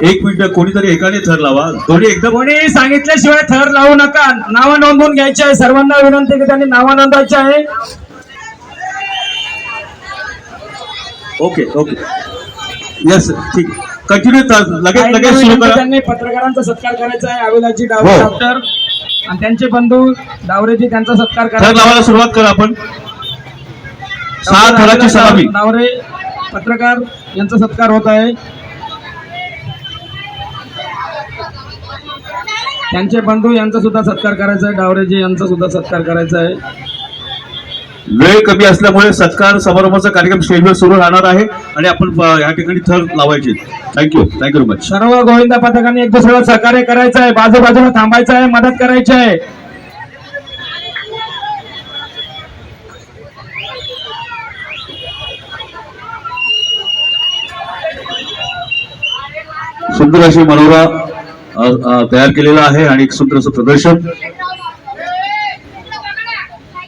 एक मिनिट, कोणीतरी एकाने थर लावा. दोन्ही एकदम. कोणी सांगितल्याशिवाय थर लावू नका. नावं नोंदवून घ्यायची आहे. सर्वांना विनंती की त्यांनी नावं नोंदवायची आहे. ओके ओके, यस, ठीक. कंटिन्यू, लगेच लगेच सुरू करा. त्यांनी पत्रकारांचा सत्कार करायचा आहे. अविनाशजी हो. डावरे डॉक्टर आणि त्यांचे बंधू डावरेजी त्यांचा सत्कार थर करायचा. लावायला सुरुवात करा आपण. 6 थराची सलामी. डावरे पत्रकार यांचा सत्कार होत आहे. त्यांचे बंधू यांचा सुद्धा सत्कार करायचा आहे. डावरेजी यांचा सुद्धा सत्कार करायचा आहे. वेळ कमी असल्यामुळे सत्कार समारंभाचा कार्यक्रम स्टेजवर सुरू राहणार आहे आणि आपण या ठिकाणी थर लावायचे. Thank you very much. सर्व गोविंदा पथकांनी एक दुसऱ्याला सहकार्य करायचं आहे. बाजूबाजूला थांबायचं आहे. मदत करायची आहे. सुंदर अशी मनोरा तयार केलेला आहे आणि एक सुंदर असं प्रदर्शन.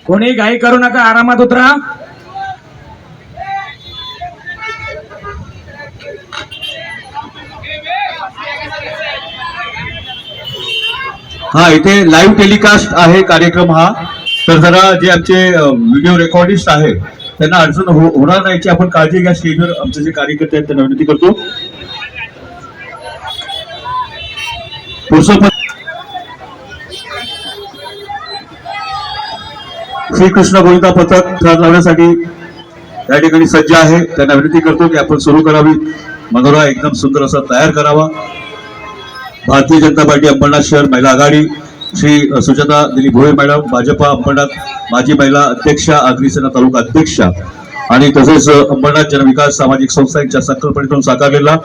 कोणी घाई करू नका. आरामात उतरा. हा, इथे लाईव्ह टेलिकास्ट आहे कार्यक्रम हा. तर जरा जे आमचे व्हिडिओ रेकॉर्डिस्ट आहे त्यांना अडचण होणार नाही याची आपण काळजी घ्या. स्टेजवर आमचे जे कार्यकर्ते आहेत त्यांना विनंती करतो. श्रीकृष्ण गोविंदा पथक थर लावण्यासाठी या ठिकाणी सज्ज आहे. त्यांना विनंती करतो की आपण सुरू करावी. मनोरा एकदम सुंदर असा तयार करावा. भारतीय जनता पार्टी अंबरनाथ शहर महिला आघाडी श्री सुजाता दिलीप भोळे मॅडम, भाजपा अंबरनाथ माजी महिला अध्यक्षा, अग्निसेना तालुका अध्यक्षा आणि तसेच अंबरनाथ जनविकास सामाजिक संस्था यांच्या संकल्पनेतून साकारलेला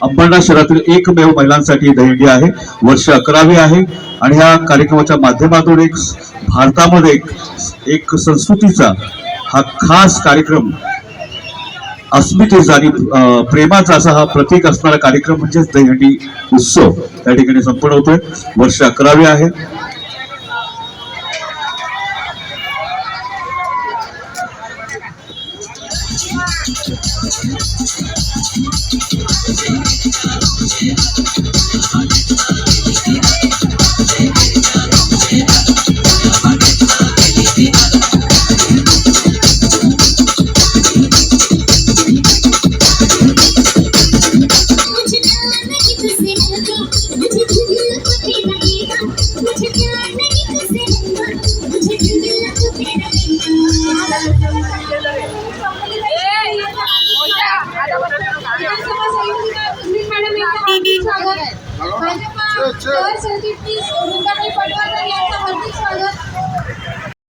अंबरनाथ शहरातील एकमेव महिलांसाठी दहीहंडी आहे. वर्ष 11वी आहे आणि ह्या कार्यक्रमाच्या माध्यमातून एक भारतामध्ये एक संस्कृतीचा हा खास कार्यक्रम, अस्मितेचा आणि प्रेमाचा असा हा प्रतीक असणारा कार्यक्रम म्हणजेच दहीहंडी उत्सव या ठिकाणी संपन्न होतोय. वर्ष 11वी आहे. भाजपा